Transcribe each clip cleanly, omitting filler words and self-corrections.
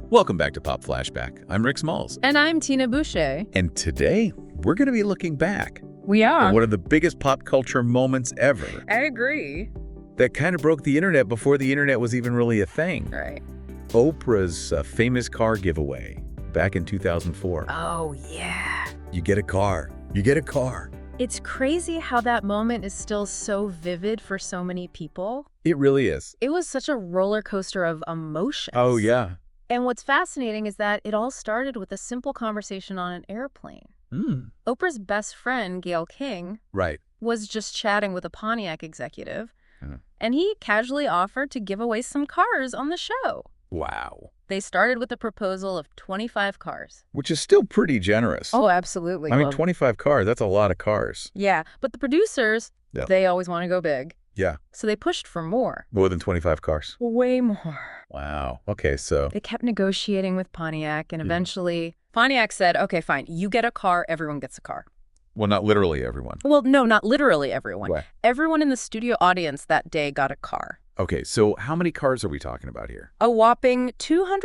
Welcome back to Pop Flashback. I'm Rick Smalls. And I'm Tina Boucher. And today, we're going to be looking back We at are. one of the biggest pop culture moments ever I agree. that kind of broke the internet before the internet was even really a thing. Right. Oprah's famous car giveaway back in 2004. Oh, yeah. You get a car. You get a car. It's crazy how that moment is still so vivid for so many people. It really is. It was such a roller coaster of emotions. Oh, yeah. And what's fascinating is that it all started with a simple conversation on an airplane. Oprah's best friend, Gayle King, Right. was just chatting with a Pontiac executive, Uh-huh. and he casually offered to give away some cars on the show. Wow. They started with a proposal of 25 cars. Which is still pretty generous. Oh, absolutely. I mean, Well, 25 cars, that's a lot of cars. yeah, but the producers, Yeah. they always want to go big. Yeah. So they pushed for more. More than 25 cars. Way more. Wow. Okay, so. They kept negotiating with Pontiac, and Yeah. eventually Pontiac said, okay, fine, you get a car, everyone gets a car. Well, not literally everyone. Well, no, not literally everyone. Right. Everyone in the studio audience that day got a car. Okay, so how many cars are we talking about here? A whopping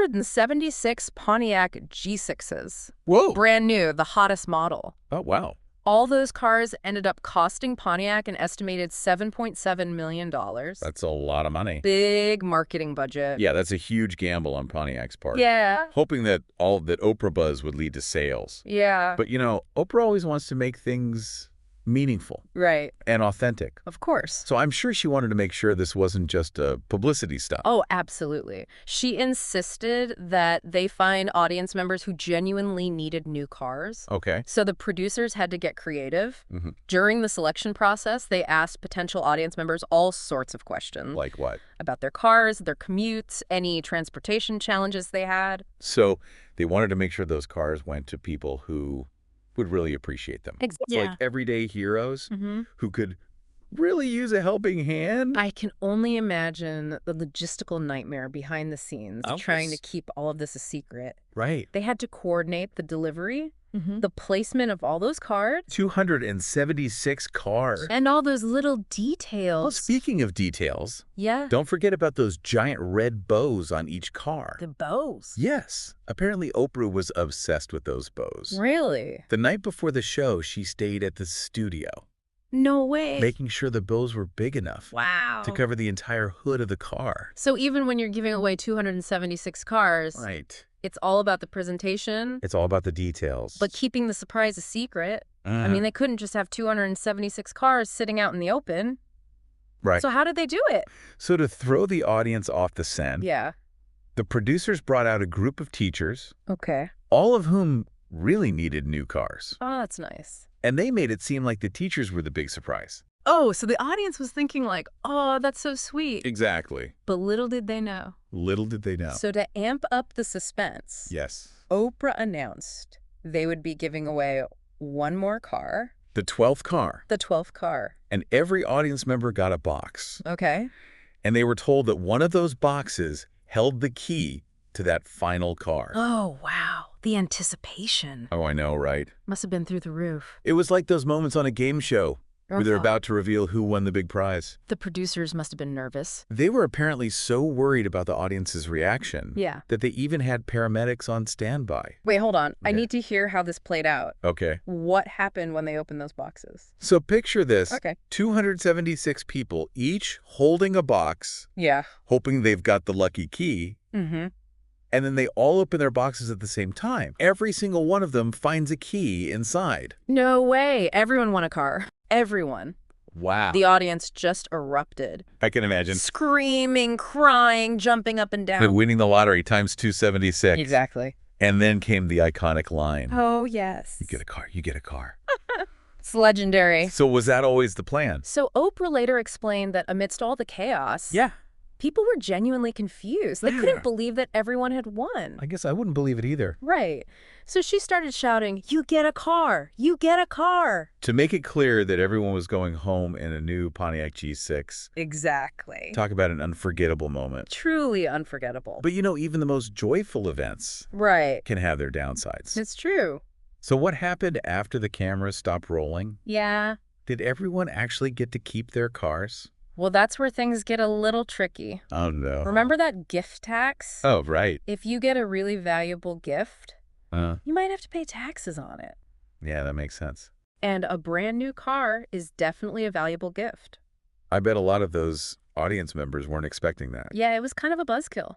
276 Pontiac G6s. Whoa. Brand new, the hottest model. Oh, wow. All those cars ended up costing Pontiac an estimated $7.7 million. That's a lot of money. Big marketing budget. Yeah, that's a huge gamble on Pontiac's part. Yeah. Hoping that all of that Oprah buzz would lead to sales. Yeah. But, you know, Oprah always wants to make things meaningful Right. and authentic. Of course. So I'm sure she wanted to make sure this wasn't just a publicity stunt. Oh, absolutely. She insisted that they find audience members who genuinely needed new cars. Okay. So the producers had to get creative. Mm-hmm. During the selection process, they asked potential audience members all sorts of questions. Like what? About their cars, their commutes, any transportation challenges they had. So they wanted to make sure those cars went to people who would really appreciate them. Exactly. Like everyday heroes Mm-hmm. who could really use a helping hand. I can only imagine the logistical nightmare behind the scenes, Oh, trying to yes. keep all of this a secret. Right. They had to coordinate the delivery, the placement of all those cards, 276 cars. and all those little Well, details. speaking of details, Yeah. don't forget about those giant red bows on each car. The bows. Yes. Apparently Oprah was obsessed with those bows. Really? The night before the show, she stayed at the studio, No way. making sure the bows were big enough Wow. to cover the entire hood of the car. So even when you're giving away 276 cars, Right. it's all about the presentation, It's all about the details. but keeping the surprise a secret. I mean, they couldn't just have 276 cars sitting out in the open. right. So how did they do it? So to throw the audience off the scent, Yeah. the producers brought out a group of teachers, Okay. all of whom really needed new cars. Oh, that's nice. And they made it seem like the teachers were the big surprise. Oh, so the audience was thinking like, oh, that's so sweet. Exactly. But little did they know. Little did they know. So to amp up the suspense, Yes. Oprah announced they would be giving away one more car, The 12th car. the 12th car. And every audience member got a box. Okay. And they were told that one of those boxes held the key to that final car. Oh, wow. The anticipation Oh, I know, right? must have been through the roof. It was like those moments on a game show where they're Uh-huh. about to reveal who won the big prize. The producers must have been nervous. They were apparently so worried about the audience's reaction Yeah. that they even had paramedics on standby. Wait, hold on. I Yeah. need to hear how this played out. Okay. What happened when they opened those boxes? So picture this. Okay. 276 people, each holding a box, Yeah. hoping they've got the lucky key, Mm-hmm. and then they all open their boxes at the same time. Every single one of them finds a key inside. No way. Everyone won a car. Everyone. Wow. The audience just erupted. I can imagine. Screaming, crying, jumping up and down. Winning the lottery times 276. Exactly. And then came the iconic line. Oh, yes. You get a car, you get a car. It's legendary. So was that always the plan? So Oprah later explained that amidst all the chaos, Yeah. people were genuinely confused. They Yeah. couldn't believe that everyone had won. I guess I wouldn't believe it either. Right. So she started shouting, "You get a car! You get a car!" To make it clear that everyone was going home in a new Pontiac G6. Exactly. Talk about an unforgettable moment. Truly unforgettable. But you know, even the most joyful events Right. can have their downsides. It's true. So what happened after the cameras stopped rolling? Yeah. Did everyone actually get to keep their cars? Well, that's where things get a little tricky. Oh, no. Remember that gift tax? Oh, right. If you get a really valuable gift, you might have to pay taxes on it. Yeah, that makes sense. And a brand new car is definitely a valuable gift. I bet a lot of those audience members weren't expecting that. Yeah, it was kind of a buzzkill.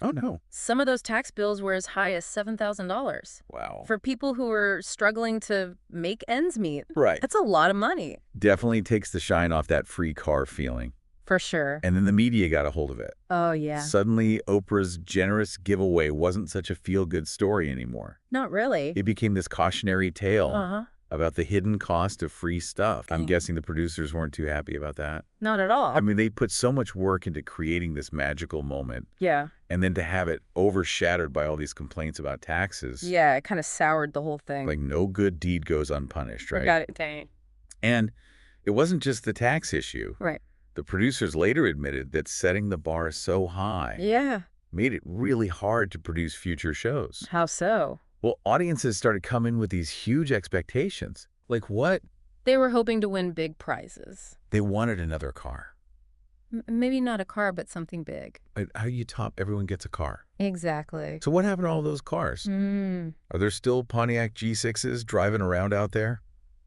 Oh, no. Some of those tax bills were as high as $7,000. Wow. For people who were struggling to make ends meet. Right. That's a lot of money. Definitely takes the shine off that free car feeling. For sure. And then the media got a hold of it. Oh, yeah. Suddenly, Oprah's generous giveaway wasn't such a feel-good story anymore. Not really. It became this cautionary tale Uh-huh. about the hidden cost of free stuff. I'm Mm. guessing the producers weren't too happy about that. Not at all. I mean, they put so much work into creating this magical moment, Yeah. and then to have it overshadowed by all these complaints about taxes. Yeah, it kind of soured the whole thing. Like, no good deed goes unpunished, right? Got it. Dang. And it wasn't just the tax issue. Right. The producers later admitted that setting the bar so high Yeah. made it really hard to produce future shows. How so? Well, audiences started coming with these huge expectations. Like what? They were hoping to win big prizes. They wanted another car. Maybe not a car, but something big. How you top everyone gets a car. Exactly. So what happened to all those cars? Are there still Pontiac G6s driving around out there?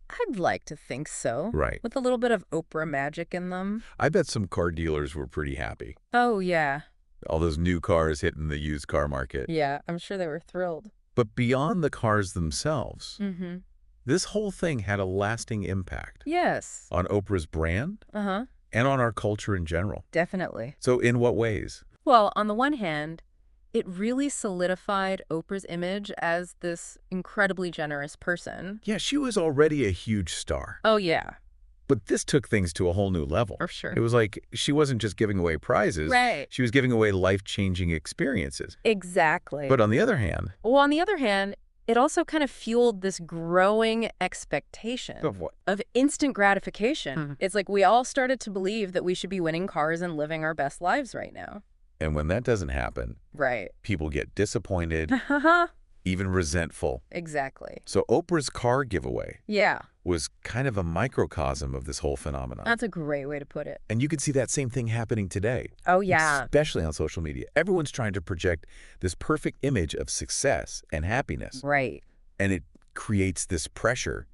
I'd like to think so. Right. With a little bit of Oprah magic in them. I bet some car dealers were pretty happy. Oh, yeah. All those new cars hitting the used car market. Yeah, I'm sure they were thrilled. But beyond the cars themselves, Mm-hmm. this whole thing had a lasting impact Yes. on Oprah's brand Uh-huh. and on our culture in general. Definitely. So in what ways? Well, on the one hand, it really solidified Oprah's image as this incredibly generous person. Yeah, she was already a huge star. Oh, yeah. But this took things to a whole new level. For sure. It was like she wasn't just giving away prizes. Right. She was giving away life-changing experiences. Exactly. But on the other hand... Well, on the other hand, it also kind of fueled this growing expectation Of what? of instant gratification. It's like we all started to believe that we should be winning cars and living our best lives right now. And when that doesn't happen, Right. people get disappointed, even resentful. Exactly. So Oprah's car giveaway Yeah. was kind of a microcosm of this whole phenomenon. That's a great way to put it. And you could see that same thing happening today. Oh, yeah. Especially on social media. Everyone's trying to project this perfect image of success and happiness. Right. And it creates this pressure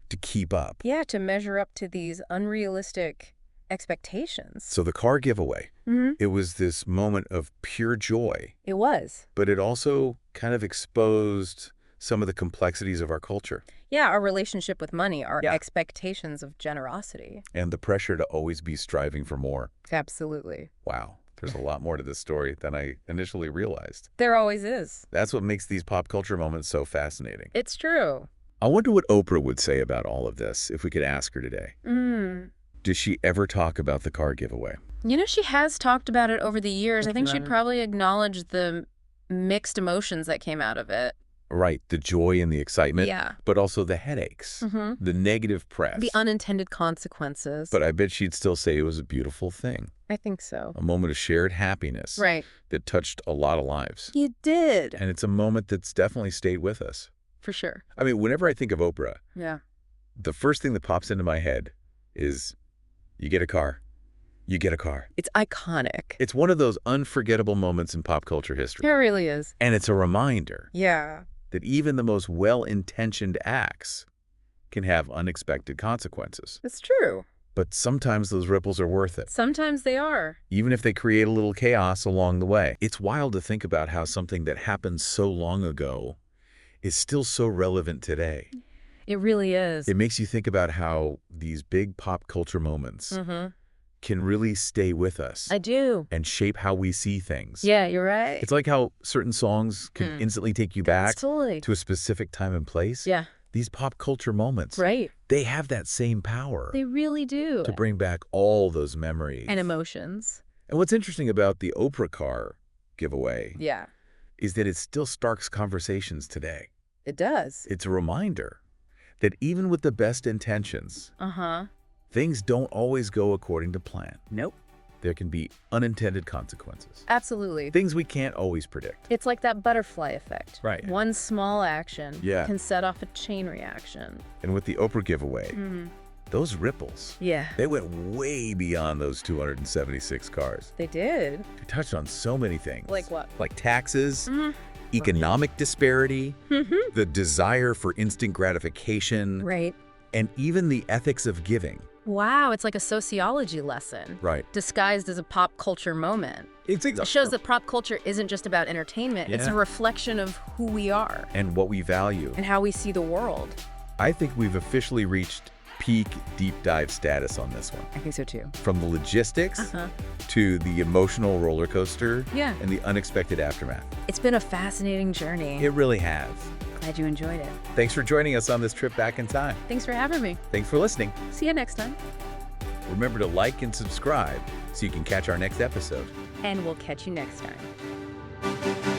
to keep up. Yeah, to measure up to these unrealistic expectations. So the car giveaway, Mm-hmm. it was this moment of pure joy, It was. but it also kind of exposed some of the complexities of our culture Yeah, our relationship with money, our Yeah. expectations of generosity. and the pressure to always be striving for more. Absolutely. Wow, there's a lot more to this story than I initially realized. There always is. That's what makes these pop culture moments so fascinating. It's true. I wonder what Oprah would say about all of this if we could ask her today. Does she ever talk about the car giveaway? You know, she has talked about it over the years. I think she'd probably acknowledge the mixed emotions that came out of it. Right, the joy and the excitement, Yeah. but also the headaches, the negative press. The unintended consequences. But I bet she'd still say it was a beautiful thing, I think so. a moment of shared happiness Right. that touched a lot of lives. You did. And it's a moment that's definitely stayed with us. For sure. I mean, whenever I think of Oprah, Yeah. the first thing that pops into my head is you get a car. You get a car. It's iconic. It's one of those unforgettable moments in pop culture history. It really is. And it's a reminder Yeah. that even the most well-intentioned acts can have unexpected consequences. It's true. But sometimes those ripples are worth it, Sometimes they are. even if they create a little chaos along the way. It's wild to think about how something that happened so long ago is still so relevant today. It really is. It makes you think about how these big pop culture moments can really stay with us I do. and shape how we see things. Yeah, you're right. It's like how certain songs can instantly take you back Totally. to a specific time and place. Yeah. These pop culture moments, Right. they have that same power They really do. to bring back all those memories. And emotions. And what's interesting about the Oprah car giveaway Yeah. is that it still sparks conversations today. It does. It's a reminder that even with the best intentions, things don't always go according to plan. Nope. There can be unintended consequences. Absolutely. Things we can't always predict. It's like that butterfly effect. Right. One small action Yeah. can set off a chain reaction. And with the Oprah giveaway, those ripples, Yeah, they went way beyond those 276 cars. they did. We touched on so many things. Like what? Like taxes, Mm-hmm. economic disparity, Mm-hmm. the desire for instant gratification, Right. and even the ethics of giving. Wow, it's like a sociology lesson. Right. Disguised as a pop culture moment. It's It shows that pop culture isn't just about entertainment. It's Yeah. a reflection of who we are and what we value. and how we see the world. I think we've officially reached peak deep dive status on this one. I think so too. From the logistics Uh-huh. to the emotional roller coaster Yeah. and the unexpected aftermath. It's been a fascinating journey. It really has. Glad you enjoyed it. Thanks for joining us on this trip back in time. Thanks for having me. Thanks for listening. See you next time. Remember to like and subscribe so you can catch our next episode. And we'll catch you next time.